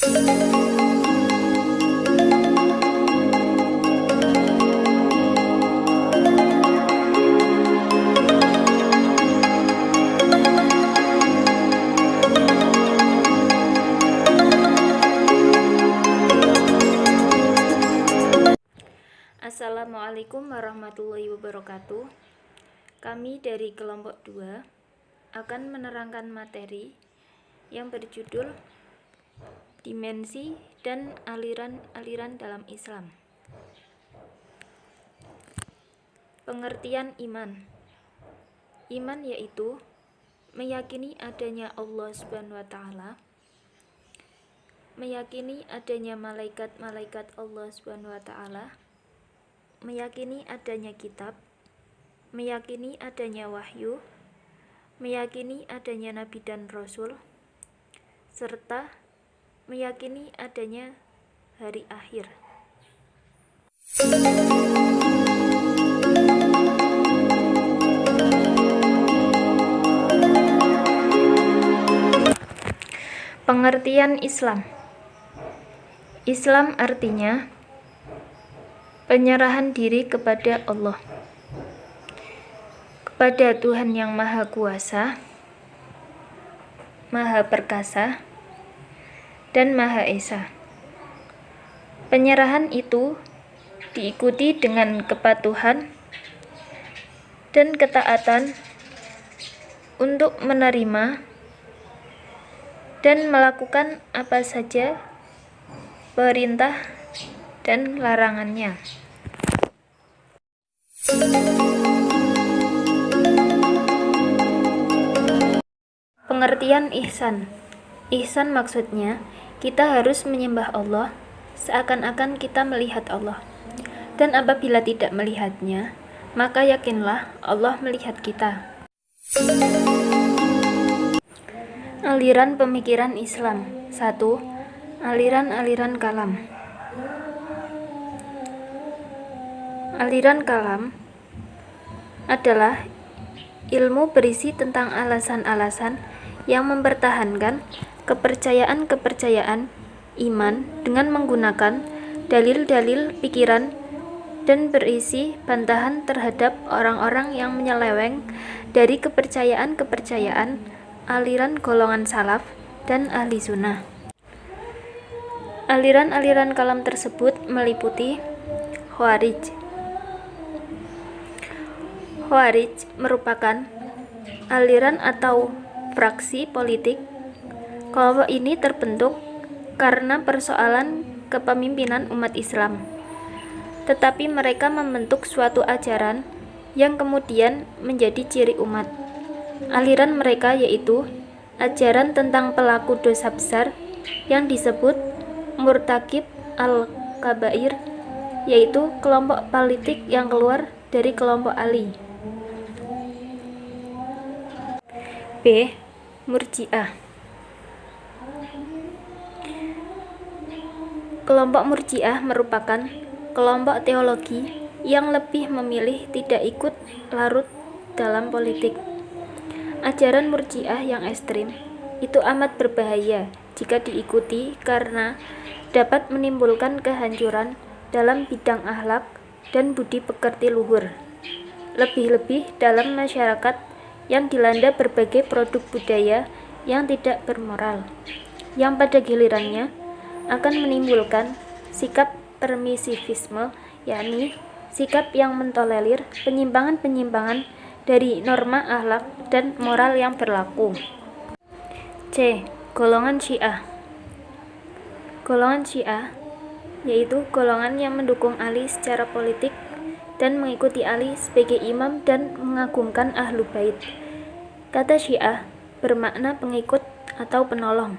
Assalamualaikum warahmatullahi wabarakatuh. Kami dari kelompok 2 akan menerangkan materi yang berjudul Dimensi dan aliran-aliran dalam Islam. Pengertian iman. Iman yaitu meyakini adanya Allah SWT, meyakini adanya malaikat-malaikat Allah SWT, meyakini adanya kitab, meyakini adanya wahyu, meyakini adanya nabi dan rasul, serta meyakini adanya hari akhir. Pengertian Islam. Islam artinya penyerahan diri kepada Allah, kepada Tuhan yang Maha Kuasa, Maha Perkasa, dan Maha Esa. Penyerahan itu diikuti dengan kepatuhan dan ketaatan untuk menerima dan melakukan apa saja perintah dan larangannya. Pengertian ihsan. Ihsan maksudnya kita harus menyembah Allah seakan-akan kita melihat Allah. Dan apabila tidak melihatnya, maka yakinlah Allah melihat kita. Aliran pemikiran Islam. 1. Aliran-aliran kalam. Aliran kalam adalah ilmu berisi tentang alasan-alasan yang mempertahankan kepercayaan-kepercayaan iman dengan menggunakan dalil-dalil pikiran dan berisi bantahan terhadap orang-orang yang menyeleweng dari kepercayaan-kepercayaan aliran golongan salaf dan ahli sunnah. Aliran-aliran kalam tersebut meliputi Khawarij. Khawarij merupakan aliran atau fraksi politik. Kelompok ini terbentuk karena persoalan kepemimpinan umat Islam. Tetapi mereka membentuk suatu ajaran yang kemudian menjadi ciri umat. Aliran mereka yaitu ajaran tentang pelaku dosa besar yang disebut murtakib al-kabair, yaitu kelompok politik yang keluar dari kelompok Ali. B. Murji'ah. Kelompok Murji'ah merupakan kelompok teologi yang lebih memilih tidak ikut larut dalam politik. Ajaran Murji'ah yang ekstrim itu amat berbahaya jika diikuti karena dapat menimbulkan kehancuran dalam bidang akhlak dan budi pekerti luhur, lebih-lebih dalam masyarakat yang dilanda berbagai produk budaya yang tidak bermoral, yang pada gilirannya akan menimbulkan sikap permisivisme, yakni sikap yang mentolerir penyimpangan-penyimpangan dari norma akhlak dan moral yang berlaku. C. Golongan Syiah. Golongan Syiah yaitu golongan yang mendukung Ali secara politik dan mengikuti Ali sebagai imam dan mengagungkan Ahlu Bait. Kata Syiah bermakna pengikut atau penolong.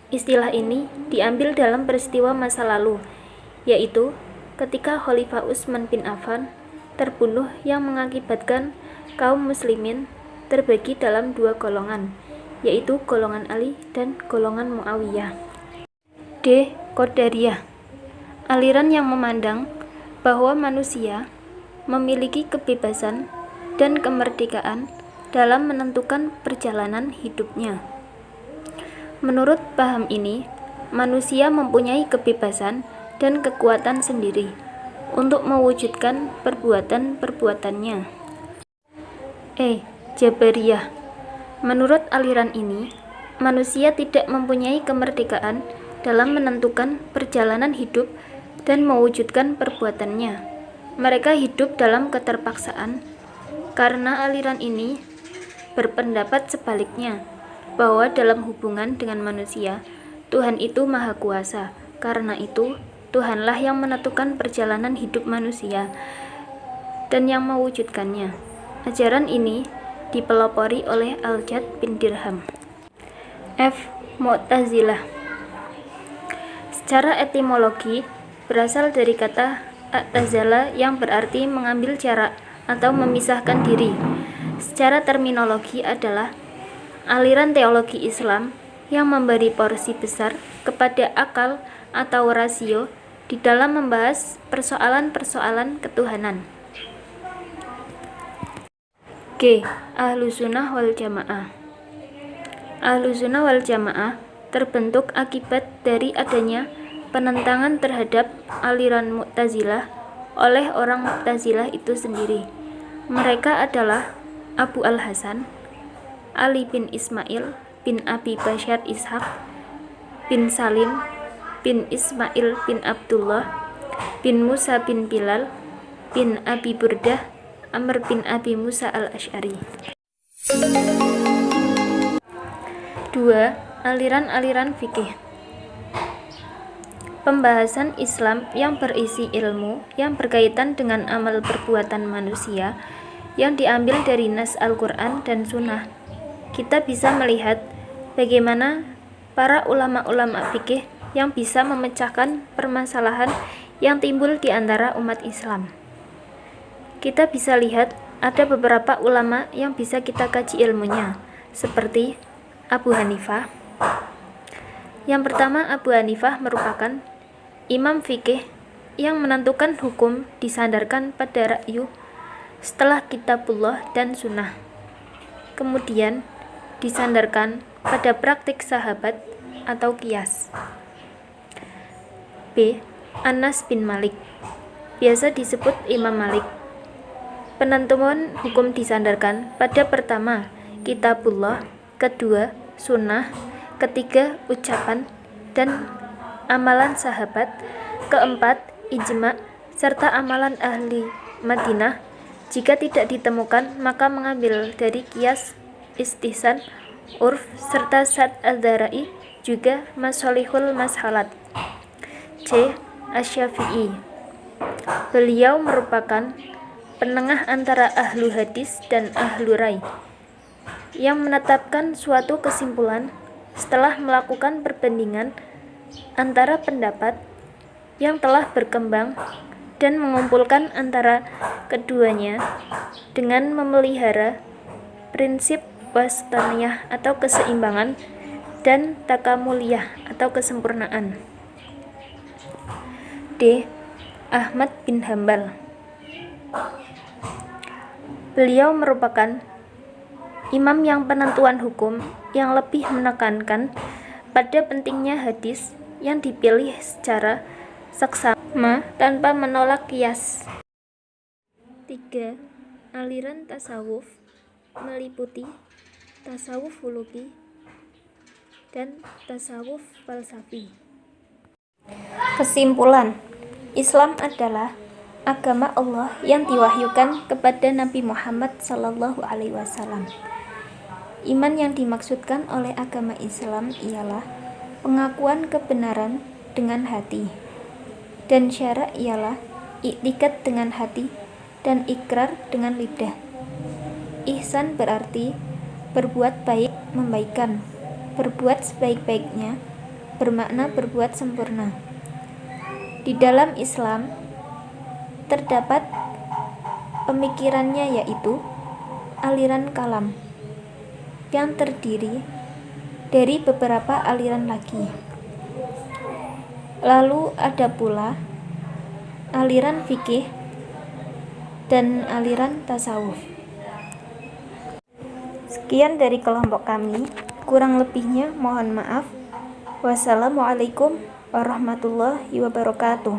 Istilah ini diambil dalam peristiwa masa lalu, yaitu ketika Khalifah Utsman bin Affan terbunuh yang mengakibatkan kaum muslimin terbagi dalam dua golongan, yaitu golongan Ali dan golongan Muawiyah. D. Qadariyah. Aliran yang memandang bahwa manusia memiliki kebebasan dan kemerdekaan dalam menentukan perjalanan hidupnya. Menurut paham ini, manusia mempunyai kebebasan dan kekuatan sendiri untuk mewujudkan perbuatan-perbuatannya. Jabariyah. Menurut aliran ini, manusia tidak mempunyai kemerdekaan dalam menentukan perjalanan hidup dan mewujudkan perbuatannya. Mereka hidup dalam keterpaksaan, karena aliran ini berpendapat sebaliknya, bahwa dalam hubungan dengan manusia, Tuhan itu Maha Kuasa. Karena itu, Tuhanlah yang menentukan perjalanan hidup manusia dan yang mewujudkannya. Ajaran ini dipelopori oleh Al-Jad bin Dirham. Mu'tazilah. Secara etimologi, berasal dari kata a'tazala yang berarti mengambil jarak atau memisahkan diri. Secara terminologi adalah aliran teologi Islam yang memberi porsi besar kepada akal atau rasio di dalam membahas persoalan-persoalan ketuhanan. Ahlussunnah wal Jamaah. Ahlussunnah wal Jamaah terbentuk akibat dari adanya penentangan terhadap aliran Mu'tazilah oleh orang Mu'tazilah itu sendiri. Mereka adalah Abu Al-Hasan, Ali bin Ismail bin Abi Bashar Ishaq bin Salim bin Ismail bin Abdullah bin Musa bin Bilal bin Abi Burdah Amr bin Abi Musa al-Asy'ari. 2. Aliran-aliran fikih. Pembahasan Islam yang berisi ilmu yang berkaitan dengan amal perbuatan manusia yang diambil dari nas Al-Quran dan Sunnah. Kita bisa melihat bagaimana para ulama-ulama fikih yang bisa memecahkan permasalahan yang timbul di antara umat Islam. Kita bisa lihat ada beberapa ulama yang bisa kita kaji ilmunya, seperti Abu Hanifah. Yang pertama, Abu Hanifah merupakan imam fikih yang menentukan hukum disandarkan pada ra'yu setelah kitabullah dan sunnah, kemudian disandarkan pada praktik sahabat atau qiyas. Anas bin Malik, biasa disebut Imam Malik. Penentuan hukum disandarkan pada pertama kitabullah, kedua sunnah, ketiga ucapan dan amalan sahabat, keempat ijma serta amalan ahli Madinah. Jika tidak ditemukan, maka mengambil dari qiyas, istihsan, urf serta sad al-dharai, juga masolihul mashalat. Asy-Syafi'i. Beliau merupakan penengah antara ahlu hadis dan ahlu rai, yang menetapkan suatu kesimpulan setelah melakukan perbandingan antara pendapat yang telah berkembang dan mengumpulkan antara keduanya dengan memelihara prinsip wastaniyah atau keseimbangan dan takamuliyah atau kesempurnaan. Ahmad bin Hambal. Beliau merupakan imam yang penentuan hukum yang lebih menekankan pada pentingnya hadis yang dipilih secara saksama tanpa menolak qiyas. 3. Aliran tasawuf meliputi tasawuf uluki dan tasawuf falsafi. Kesimpulan, Islam adalah agama Allah yang diwahyukan kepada Nabi Muhammad SAW. Iman yang dimaksudkan oleh agama Islam ialah pengakuan kebenaran dengan hati, dan syarak ialah iktikad dengan hati dan ikrar dengan lidah. Ihsan berarti berbuat baik, membaikkan, berbuat sebaik-baiknya, bermakna berbuat sempurna. Di dalam Islam terdapat pemikirannya, yaitu aliran kalam yang terdiri dari beberapa aliran lagi. Lalu ada pula aliran fikih dan aliran tasawuf. Sekian dari kelompok kami, kurang lebihnya mohon maaf. Wassalamualaikum warahmatullahi wabarakatuh.